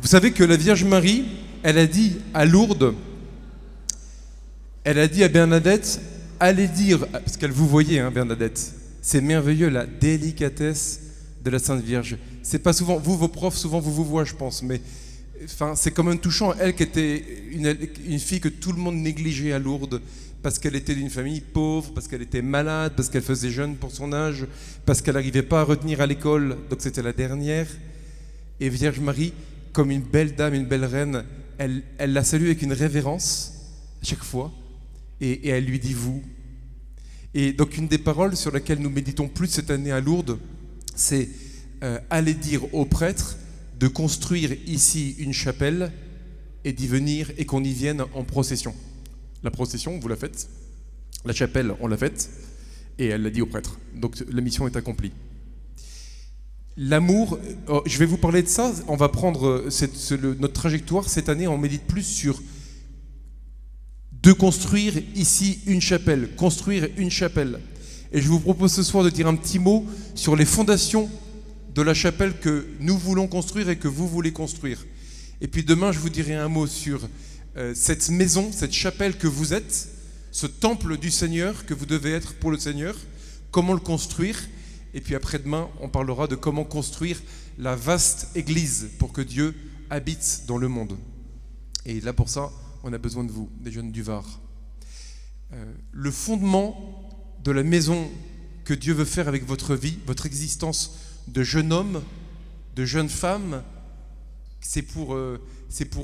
Vous savez que la Vierge Marie, elle a dit à Lourdes, elle a dit à Bernadette, allez dire, parce qu'elle vous voyait, hein, Bernadette, c'est merveilleux la délicatesse de la Sainte Vierge. C'est pas souvent, vous, vos profs, souvent vous voient, je pense, mais enfin, c'est quand même touchant. Elle qui était une fille que tout le monde négligeait à Lourdes, parce qu'elle était d'une famille pauvre, parce qu'elle était malade, parce qu'elle faisait jeune pour son âge, parce qu'elle n'arrivait pas à retenir à l'école, donc c'était la dernière. Et Vierge Marie, comme une belle dame, une belle reine, elle la salue avec une révérence à chaque fois, et elle lui dit vous. Et donc une des paroles sur laquelle nous méditons plus cette année à Lourdes, c'est aller dire aux prêtres de construire ici une chapelle et d'y venir et qu'on y vienne en procession. La procession, vous la faites, la chapelle, on l'a faite, et elle l'a dit aux prêtres. Donc la mission est accomplie. L'amour, je vais vous parler de ça, on va prendre notre trajectoire cette année, on médite plus sur de construire ici une chapelle, construire une chapelle. Et je vous propose ce soir de dire un petit mot sur les fondations de la chapelle que nous voulons construire et que vous voulez construire. Et puis demain, je vous dirai un mot sur cette maison, cette chapelle que vous êtes, ce temple du Seigneur que vous devez être pour le Seigneur, comment le construire. Et puis après-demain, on parlera de comment construire la vaste église pour que Dieu habite dans le monde. Et là, pour ça, on a besoin de vous, des jeunes du Var. Le fondement de la maison que Dieu veut faire avec votre vie, votre existence de jeune homme, de jeune femme, c'est pour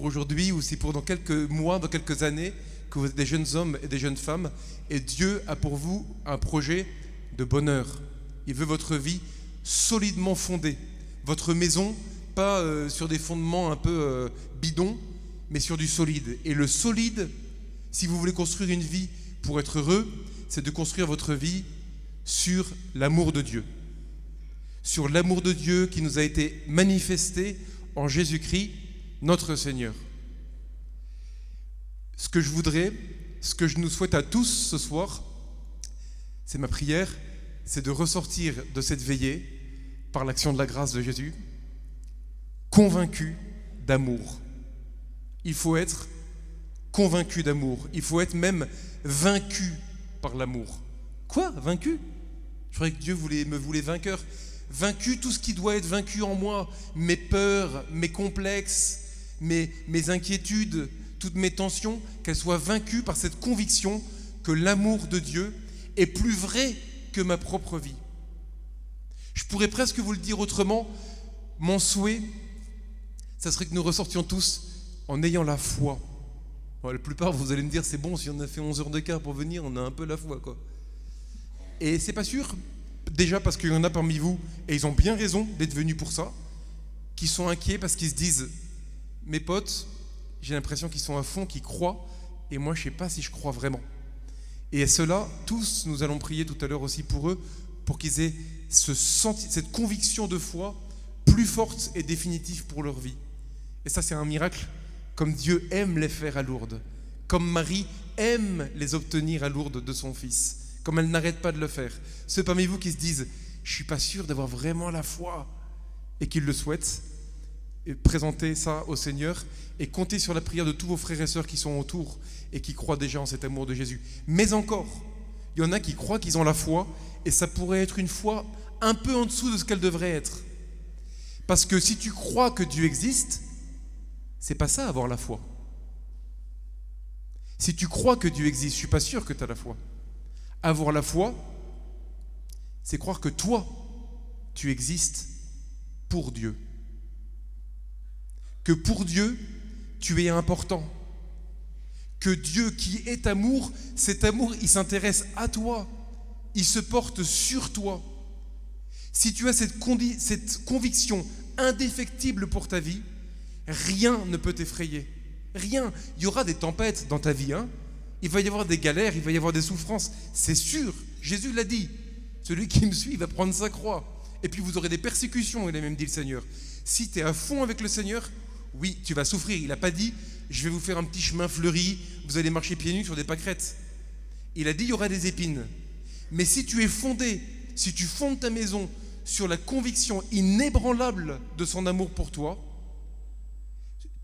aujourd'hui ou c'est pour dans quelques mois, dans quelques années, que vous êtes des jeunes hommes et des jeunes femmes. Et Dieu a pour vous un projet de bonheur. Il veut votre vie solidement fondée. Votre maison, pas sur des fondements un peu bidons, mais sur du solide. Et le solide, si vous voulez construire une vie pour être heureux, c'est de construire votre vie sur l'amour de Dieu. Sur l'amour de Dieu qui nous a été manifesté en Jésus-Christ, notre Seigneur. Ce que je voudrais, ce que je nous souhaite à tous ce soir, c'est ma prière, c'est de ressortir de cette veillée, par l'action de la grâce de Jésus, convaincu d'amour. Il faut être convaincu d'amour. Il faut être même vaincu par l'amour. Quoi? Vaincu? Je croyais que Dieu me voulait vainqueur. Vaincu tout ce qui doit être vaincu en moi. Mes peurs, mes complexes, mes inquiétudes, toutes mes tensions, qu'elles soient vaincues par cette conviction que l'amour de Dieu est plus vrai que ma propre vie. Je pourrais presque vous le dire autrement. Mon souhait, ça serait que nous ressortions tous en ayant la foi. Bon, la plupart, vous allez me dire, c'est bon, si on a fait 11 heures d'écart pour venir, on a un peu la foi, quoi. Et c'est pas sûr, déjà parce qu'il y en a parmi vous, et ils ont bien raison d'être venus pour ça, qui sont inquiets parce qu'ils se disent, mes potes, j'ai l'impression qu'ils sont à fond, qu'ils croient, et moi je sais pas si je crois vraiment. Et ceux-là, tous, nous allons prier tout à l'heure aussi pour eux, pour qu'ils aient cette conviction de foi plus forte et définitive pour leur vie. Et ça, c'est un miracle, comme Dieu aime les faire à Lourdes, comme Marie aime les obtenir à Lourdes de son Fils, comme elle n'arrête pas de le faire. Ceux parmi vous qui se disent « je ne suis pas sûr d'avoir vraiment la foi » et qui le souhaitent, et présentez ça au Seigneur et comptez sur la prière de tous vos frères et sœurs qui sont autour et qui croient déjà en cet amour de Jésus. Mais encore, il y en a qui croient qu'ils ont la foi et ça pourrait être une foi un peu en dessous de ce qu'elle devrait être. Parce que si tu crois que Dieu existe, c'est pas ça avoir la foi. Si tu crois que Dieu existe, je suis pas sûr que tu as la foi. Avoir la foi, c'est croire que toi, tu existes pour Dieu. Que pour Dieu, tu es important. Que Dieu qui est amour, cet amour, il s'intéresse à toi. Il se porte sur toi. Si tu as cette conviction indéfectible pour ta vie, rien ne peut t'effrayer. Rien. Il y aura des tempêtes dans ta vie. Il va y avoir des galères, il va y avoir des souffrances. C'est sûr. Jésus l'a dit. Celui qui me suit va prendre sa croix. Et puis vous aurez des persécutions, il a même dit le Seigneur. Si tu es à fond avec le Seigneur, oui, tu vas souffrir. Il n'a pas dit, je vais vous faire un petit chemin fleuri, vous allez marcher pieds nus sur des pâquerettes. Il a dit, il y aura des épines. Mais si tu es fondé, si tu fondes ta maison sur la conviction inébranlable de son amour pour toi,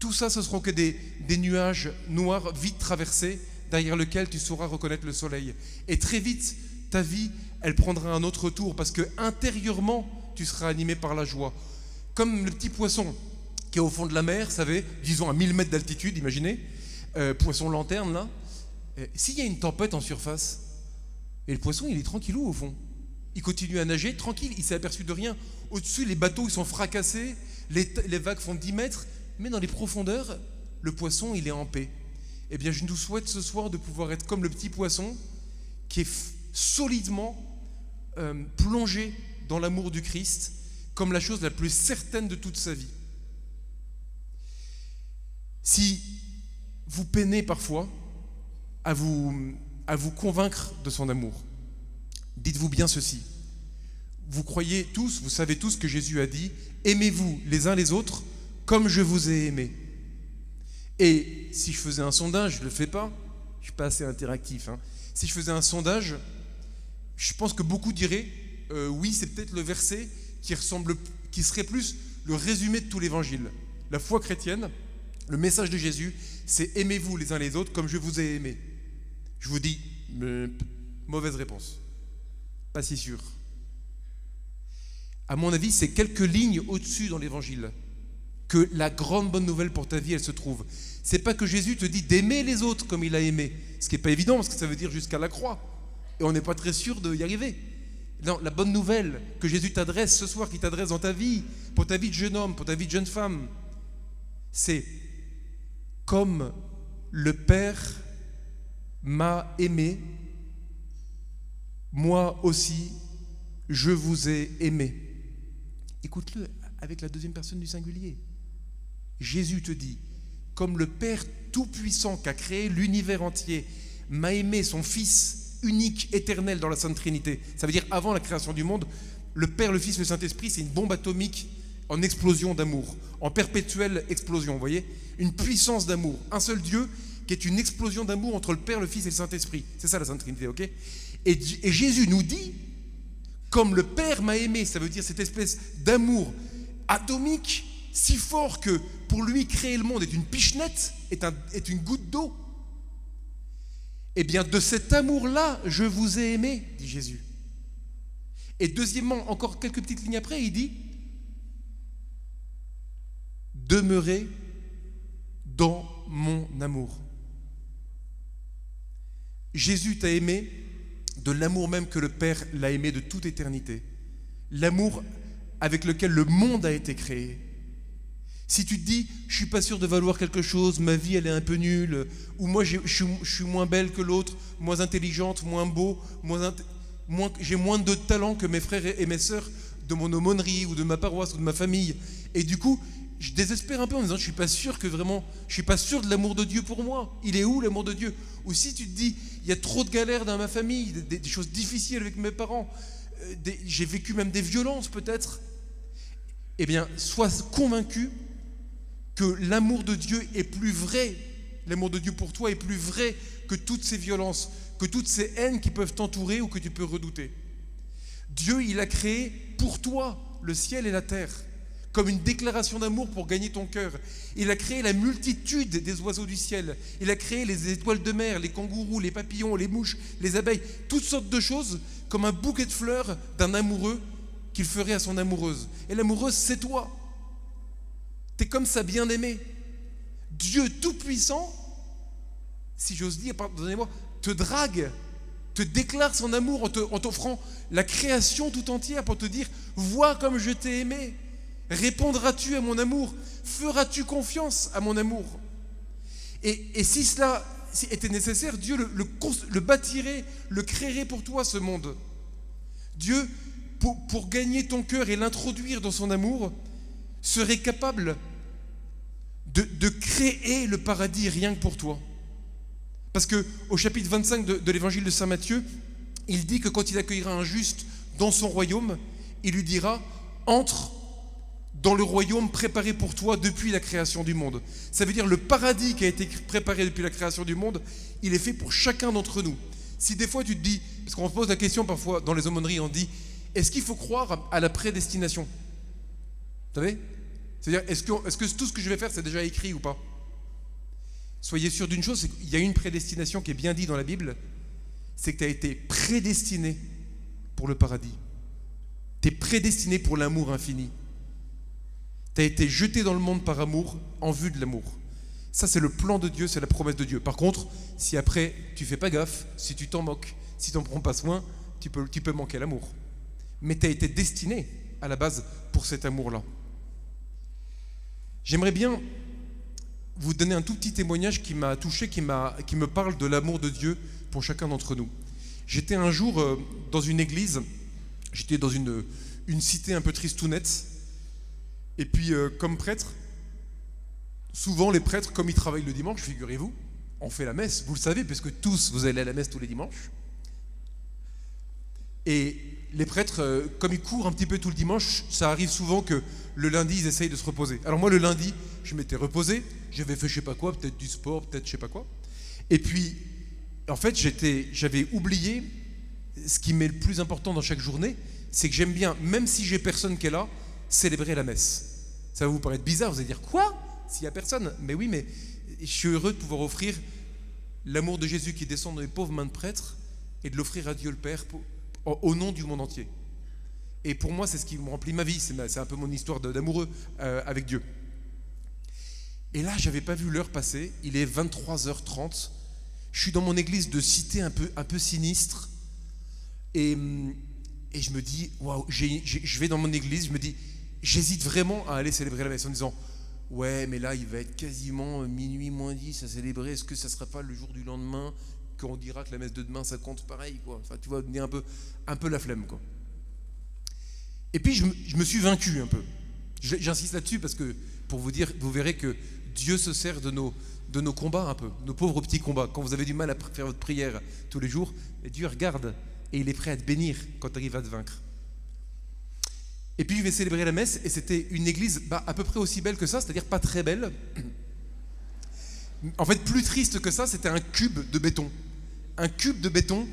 Tout ça, ce seront que des nuages noirs vite traversés, derrière lesquels tu sauras reconnaître le soleil. Et très vite, ta vie, elle prendra un autre tour, parce que intérieurement, tu seras animé par la joie. Comme le petit poisson qui est au fond de la mer, vous savez, disons à 1000 mètres d'altitude, imaginez, poisson lanterne là. S'il y a une tempête en surface, et le poisson, il est tranquillou au fond. Il continue à nager, tranquille, il s'est aperçu de rien. Au-dessus, les bateaux, ils sont fracassés, les vagues font 10 mètres, mais dans les profondeurs, le poisson, il est en paix. Eh bien, je nous souhaite ce soir de pouvoir être comme le petit poisson qui est solidement plongé dans l'amour du Christ, comme la chose la plus certaine de toute sa vie. Si vous peinez parfois à vous convaincre de son amour, dites-vous bien ceci. Vous croyez tous, vous savez tous que Jésus a dit « Aimez-vous les uns les autres comme je vous ai aimé ». Et si je faisais un sondage, je ne le fais pas, je ne suis pas assez interactif, hein. Si je faisais un sondage, je pense que beaucoup diraient oui, c'est peut-être le verset qui serait plus le résumé de tout l'évangile. La foi chrétienne, le message de Jésus, c'est « Aimez-vous les uns les autres comme je vous ai aimé ». Je vous dis, mauvaise réponse. Pas si sûr. À mon avis, c'est quelques lignes au-dessus dans l'évangile que la grande bonne nouvelle pour ta vie, elle se trouve. C'est pas que Jésus te dit d'aimer les autres comme il a aimé, ce qui n'est pas évident parce que ça veut dire jusqu'à la croix. Et on n'est pas très sûr d'y arriver. Non, la bonne nouvelle que Jésus t'adresse ce soir, qui t'adresse dans ta vie, pour ta vie de jeune homme, pour ta vie de jeune femme, c'est comme le Père m'a aimé, moi aussi, je vous ai aimé. Écoute-le avec la deuxième personne du singulier. Jésus te dit, comme le Père Tout-Puissant qui a créé l'univers entier m'a aimé son Fils unique, éternel dans la Sainte Trinité. Ça veut dire avant la création du monde, le Père, le Fils, le Saint-Esprit, c'est une bombe atomique en explosion d'amour, en perpétuelle explosion, vous voyez ? Une puissance d'amour, un seul Dieu qui est une explosion d'amour entre le Père, le Fils et le Saint-Esprit. C'est ça la Sainte Trinité, ok ? Et Jésus nous dit, comme le Père m'a aimé, ça veut dire cette espèce d'amour atomique, si fort que pour lui créer le monde est une pichenette, est une goutte d'eau. Eh bien de cet amour-là, je vous ai aimé, dit Jésus. Et deuxièmement, encore quelques petites lignes après, il dit demeurez dans mon amour. Jésus t'a aimé de l'amour même que le Père l'a aimé de toute éternité. L'amour avec lequel le monde a été créé. Si tu te dis, je ne suis pas sûr de valoir quelque chose, ma vie elle est un peu nulle, ou moi je suis moins belle que l'autre, moins intelligente, moins beau, j'ai moins de talent que mes frères et mes sœurs de mon aumônerie ou de ma paroisse ou de ma famille. Et du coup, je désespère un peu en me disant, je ne suis pas sûr de l'amour de Dieu pour moi. Il est où l'amour de Dieu ? Ou si tu te dis, il y a trop de galères dans ma famille, des choses difficiles avec mes parents, j'ai vécu même des violences peut-être, eh bien, sois convaincu que l'amour de Dieu est plus vrai, l'amour de Dieu pour toi est plus vrai que toutes ces violences, que toutes ces haines qui peuvent t'entourer ou que tu peux redouter. Dieu, il a créé pour toi le ciel et la terre, comme une déclaration d'amour pour gagner ton cœur. Il a créé la multitude des oiseaux du ciel. Il a créé les étoiles de mer, les kangourous, les papillons, les mouches, les abeilles, toutes sortes de choses, comme un bouquet de fleurs d'un amoureux qu'il ferait à son amoureuse. Et l'amoureuse, c'est toi. T'es comme ça bien-aimé. Dieu Tout-Puissant, si j'ose dire, pardonnez-moi, te drague, te déclare son amour en t'offrant la création tout entière pour te dire « Vois comme je t'ai aimé, répondras-tu à mon amour, feras-tu confiance à mon amour ?» Et si cela était nécessaire, Dieu le bâtirait, le créerait pour toi, ce monde. Dieu, pour gagner ton cœur et l'introduire dans son amour, serait capable de créer le paradis rien que pour toi. Parce qu'au chapitre 25 de l'évangile de Saint Matthieu, il dit que quand il accueillera un juste dans son royaume, il lui dira « Entre dans le royaume préparé pour toi depuis la création du monde ». Ça veut dire le paradis qui a été préparé depuis la création du monde, il est fait pour chacun d'entre nous. Si des fois tu te dis, parce qu'on se pose la question parfois dans les aumôneries, on dit « Est-ce qu'il faut croire à la prédestination ?» Vous savez ? C'est-à-dire, est-ce que tout ce que je vais faire, c'est déjà écrit ou pas? Soyez sûr d'une chose, c'est qu'il y a une prédestination qui est bien dit dans la Bible, c'est que tu as été prédestiné pour le paradis. Tu es prédestiné pour l'amour infini. Tu as été jeté dans le monde par amour, en vue de l'amour. Ça, c'est le plan de Dieu, c'est la promesse de Dieu. Par contre, si après, tu fais pas gaffe, si tu t'en moques, si tu n'en prends pas soin, tu peux manquer l'amour. Mais tu as été destiné, à la base, pour cet amour-là. J'aimerais bien vous donner un tout petit témoignage qui m'a touché, qui me parle de l'amour de Dieu pour chacun d'entre nous. J'étais un jour dans une église, j'étais dans une cité un peu tristounette, et puis comme prêtre, souvent les prêtres, comme ils travaillent le dimanche, figurez-vous, on fait la messe, vous le savez, puisque tous vous allez à la messe tous les dimanches. Et les prêtres, comme ils courent un petit peu tout le dimanche, ça arrive souvent que le lundi, ils essayent de se reposer. Alors moi, le lundi, je m'étais reposé, j'avais fait je sais pas quoi, peut-être du sport, peut-être je sais pas quoi. Et puis, en fait, j'avais oublié ce qui m'est le plus important dans chaque journée, c'est que j'aime bien, même si j'ai personne qui est là, célébrer la messe. Ça va vous paraître bizarre, vous allez dire, quoi? S'il n'y a personne? Mais oui, mais je suis heureux de pouvoir offrir l'amour de Jésus qui descend dans les pauvres mains de prêtres et de l'offrir à Dieu le Père au nom du monde entier. Et pour moi, c'est ce qui me remplit ma vie, c'est un peu mon histoire d'amoureux avec Dieu. Et là, je n'avais pas vu l'heure passer, il est 23h30, je suis dans mon église de cité un peu sinistre, et je me dis, waouh, je vais dans mon église, je me dis, j'hésite vraiment à aller célébrer la messe en disant, ouais, mais là, il va être quasiment minuit moins 10 à célébrer, est-ce que ça ne sera pas le jour du lendemain qu'on dira que la messe de demain, ça compte pareil, quoi. Enfin, tu vois, donner un peu la flemme, quoi. Et puis, je me suis vaincu un peu. J'insiste là-dessus parce que, pour vous dire, vous verrez que Dieu se sert de nos combats un peu, nos pauvres petits combats. Quand vous avez du mal à faire votre prière tous les jours, Dieu regarde et il est prêt à te bénir quand tu arrives à te vaincre. Et puis, je vais célébrer la messe et c'était une église à peu près aussi belle que ça, c'est-à-dire pas très belle. En fait, plus triste que ça, c'était un cube de béton. Un cube de béton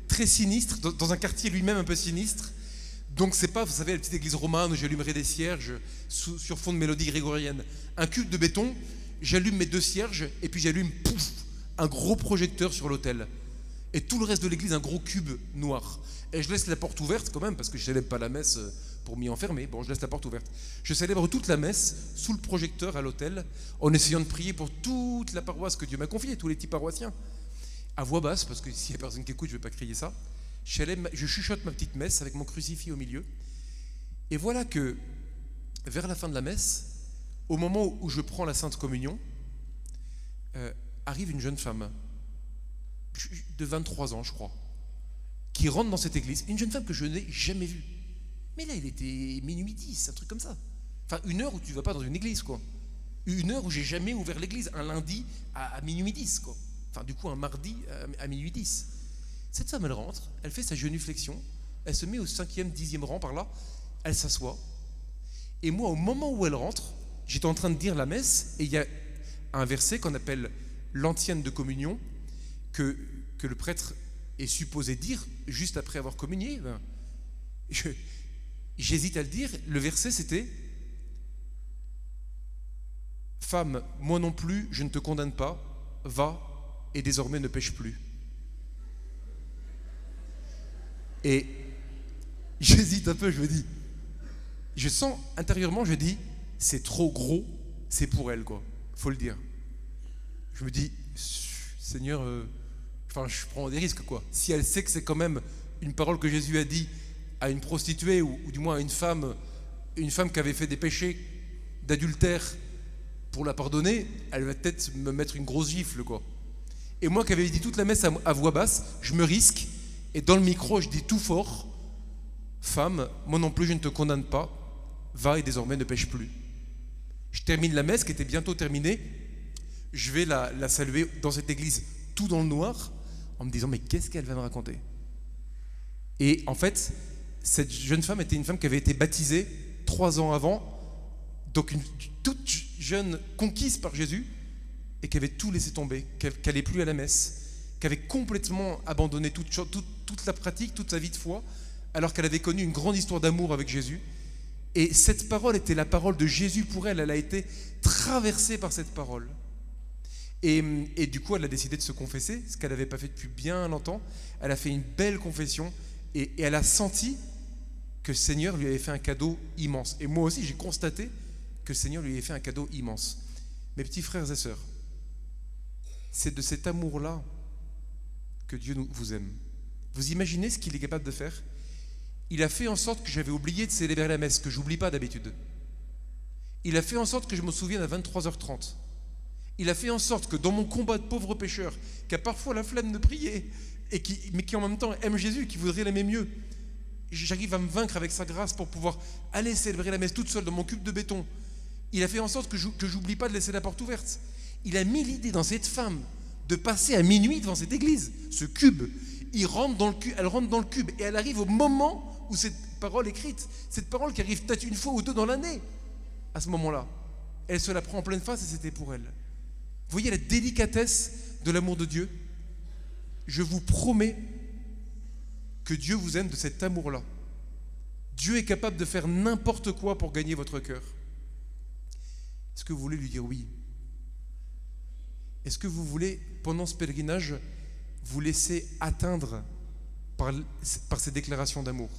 très sinistre, dans un quartier lui-même un peu sinistre. Donc c'est pas, vous savez, la petite église romane où j'allumerai des cierges sur fond de mélodie grégorienne. Un cube de béton, j'allume mes 2 cierges et puis j'allume, pouf, un gros projecteur sur l'autel. Et tout le reste de l'église, un gros cube noir. Et je laisse la porte ouverte quand même, parce que je ne célèbre pas la messe pour m'y enfermer. Bon, je laisse la porte ouverte. Je célèbre toute la messe sous le projecteur à l'autel, en essayant de prier pour toute la paroisse que Dieu m'a confiée, tous les petits paroissiens. À voix basse, parce que s'il n'y a personne qui écoute, je ne vais pas crier ça. Je chuchote ma petite messe avec mon crucifix au milieu. Et voilà que, vers la fin de la messe, au moment où je prends la Sainte Communion, arrive une jeune femme de 23 ans, je crois, qui rentre dans cette église. Une jeune femme que je n'ai jamais vue. Mais là, il était minuit 10, un truc comme ça. Enfin, une heure où tu ne vas pas dans une église, quoi. Une heure où j'ai jamais ouvert l'église, un lundi à minuit 10, quoi. Enfin, du coup, un mardi à minuit 10. Cette femme, elle rentre, elle fait sa genuflexion, elle se met au 5e, 10e rang par là, elle s'assoit. Et moi, au moment où elle rentre, j'étais en train de dire la messe, et il y a un verset qu'on appelle l'antienne de communion, que le prêtre est supposé dire juste après avoir communié. J'hésite à le dire. Le verset, c'était « Femme, moi non plus, je ne te condamne pas, va et désormais ne pêche plus. » Et j'hésite un peu, je me dis, je sens intérieurement, je dis, c'est trop gros, c'est pour elle, quoi. Faut le dire. Je me dis, Seigneur, je prends des risques, quoi. Si elle sait que c'est quand même une parole que Jésus a dit à une prostituée, ou du moins à une femme qui avait fait des péchés d'adultère, pour la pardonner, elle va peut-être me mettre une grosse gifle, quoi. Et moi qui avais dit toute la messe à voix basse, je me risque, et dans le micro, je dis tout fort, femme, moi non plus je ne te condamne pas, va et désormais ne pêche plus. Je termine la messe qui était bientôt terminée, je vais la saluer dans cette église tout dans le noir, en me disant mais qu'est-ce qu'elle va me raconter? Et en fait, cette jeune femme était une femme qui avait été baptisée 3 ans avant, donc une toute jeune conquise par Jésus, et qui avait tout laissé tomber, qui n'allait plus à la messe, qui avait complètement abandonné toute la pratique, toute sa vie de foi, alors qu'elle avait connu une grande histoire d'amour avec Jésus. Et cette parole était la parole de Jésus pour elle. Elle a été traversée par cette parole. Et du coup, elle a décidé de se confesser, ce qu'elle n'avait pas fait depuis bien longtemps. Elle a fait une belle confession et elle a senti que le Seigneur lui avait fait un cadeau immense. Et moi aussi, j'ai constaté que le Seigneur lui avait fait un cadeau immense. Mes petits frères et sœurs, c'est de cet amour-là que Dieu vous aime. Vous imaginez ce qu'il est capable de faire? Il a fait en sorte que j'avais oublié de célébrer la messe, que je n'oublie pas d'habitude. Il a fait en sorte que je me souvienne à 23h30. Il a fait en sorte que dans mon combat de pauvre pécheur, qui a parfois la flemme de prier, mais qui en même temps aime Jésus, qui voudrait l'aimer mieux, j'arrive à me vaincre avec sa grâce pour pouvoir aller célébrer la messe toute seule dans mon cube de béton. Il a fait en sorte que j'oublie pas de laisser la porte ouverte. Il a mis l'idée dans cette femme de passer à minuit devant cette église, ce cube. Elle rentre dans le cube et elle arrive au moment où cette parole est écrite, cette parole qui arrive peut-être une fois ou deux dans l'année. À ce moment-là, elle se la prend en pleine face et c'était pour elle. Vous voyez la délicatesse de l'amour de Dieu? Je vous promets que Dieu vous aime de cet amour-là. Dieu est capable de faire n'importe quoi pour gagner votre cœur. Est-ce que vous voulez lui dire oui? Est-ce que vous voulez, pendant ce pèlerinage, vous laisser atteindre par ces déclarations d'amour?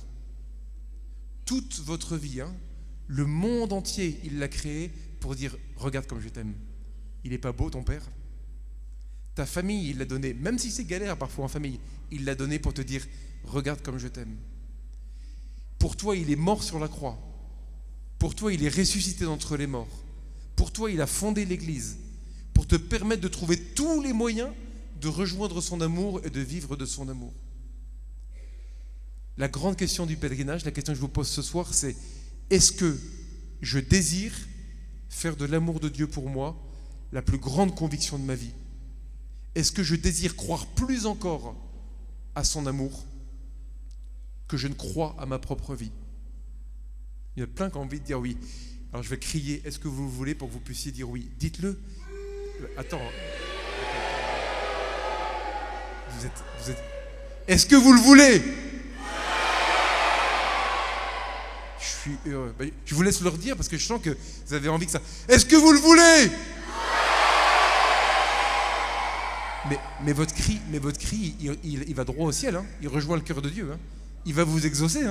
Toute votre vie, le monde entier, il l'a créé pour dire « Regarde comme je t'aime ». Il n'est pas beau ton père? Ta famille, il l'a donné, même si c'est galère parfois en famille, il l'a donné pour te dire « Regarde comme je t'aime ». Pour toi, il est mort sur la croix. Pour toi, il est ressuscité d'entre les morts. Pour toi, il a fondé l'Église pour te permettre de trouver tous les moyens de rejoindre son amour et de vivre de son amour. La grande question du pèlerinage, la question que je vous pose ce soir, c'est est-ce que je désire faire de l'amour de Dieu pour moi la plus grande conviction de ma vie? Est-ce que je désire croire plus encore à son amour que je ne crois à ma propre vie? Il y a plein qui ont envie de dire oui. Alors je vais crier, est-ce que vous le voulez pour que vous puissiez dire oui? Dites-le. Attends. Vous êtes... Est-ce que vous le voulez? Je suis heureux. Je vous laisse leur dire parce que je sens que vous avez envie que ça... Est-ce que vous le voulez? Mais votre cri, il va droit au ciel. Il rejoint le cœur de Dieu. Il va vous exaucer.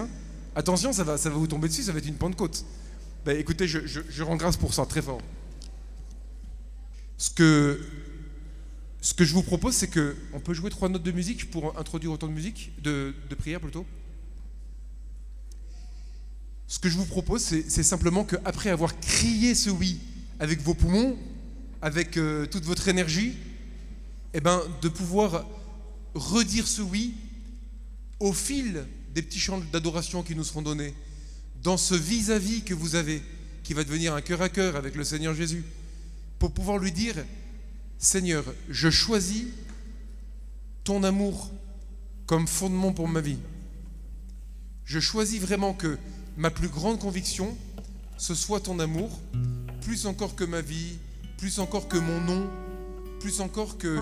Attention, ça va vous tomber dessus, ça va être une Pentecôte. Écoutez, je rends grâce pour ça, très fort. Ce que je vous propose, c'est qu'on peut jouer 3 notes de musique pour introduire autant de musique, de prière plutôt. Ce que je vous propose, c'est simplement qu'après avoir crié ce oui avec vos poumons, avec toute votre énergie, de pouvoir redire ce oui au fil des petits chants d'adoration qui nous seront donnés, dans ce vis-à-vis que vous avez, qui va devenir un cœur à cœur avec le Seigneur Jésus, pour pouvoir lui dire, Seigneur, je choisis ton amour comme fondement pour ma vie. Je choisis vraiment que ma plus grande conviction, ce soit ton amour, plus encore que ma vie, plus encore que mon nom, plus encore que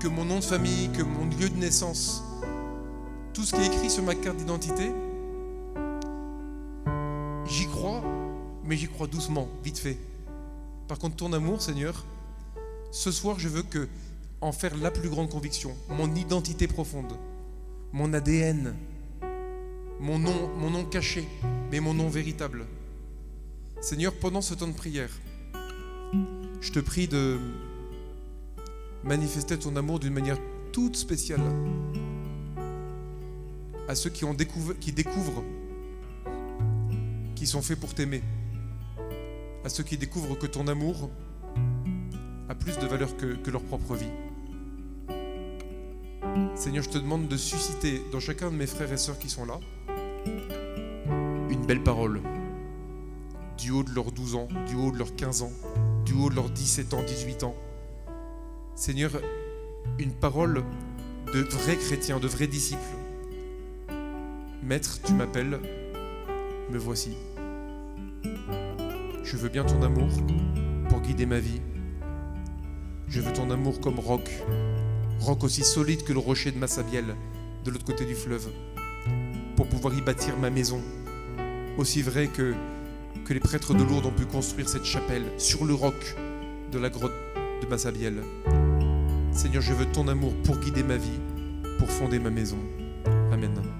mon nom de famille, que mon lieu de naissance. Tout ce qui est écrit sur ma carte d'identité, j'y crois, mais j'y crois doucement, vite fait. Par contre, ton amour, Seigneur, ce soir, je veux en faire la plus grande conviction, mon identité profonde, mon ADN, mon nom caché, mais mon nom véritable. Seigneur, pendant ce temps de prière, je te prie de manifester ton amour d'une manière toute spéciale à ceux qui découvrent, qui sont faits pour t'aimer, à ceux qui découvrent que ton amour a plus de valeur que leur propre vie. Seigneur, je te demande de susciter dans chacun de mes frères et sœurs qui sont là une belle parole du haut de leurs 12 ans, du haut de leurs 15 ans, du haut de leurs 17 ans, 18 ans. Seigneur, une parole de vrais chrétiens, de vrais disciples. Maître, tu m'appelles, me voici. Je veux bien ton amour pour guider ma vie. Je veux ton amour comme roc aussi solide que le rocher de Massabielle, de l'autre côté du fleuve, pour pouvoir y bâtir ma maison, aussi vrai que que les prêtres de Lourdes ont pu construire cette chapelle sur le roc de la grotte de Massabielle. Seigneur, je veux ton amour pour guider ma vie, pour fonder ma maison. Amen.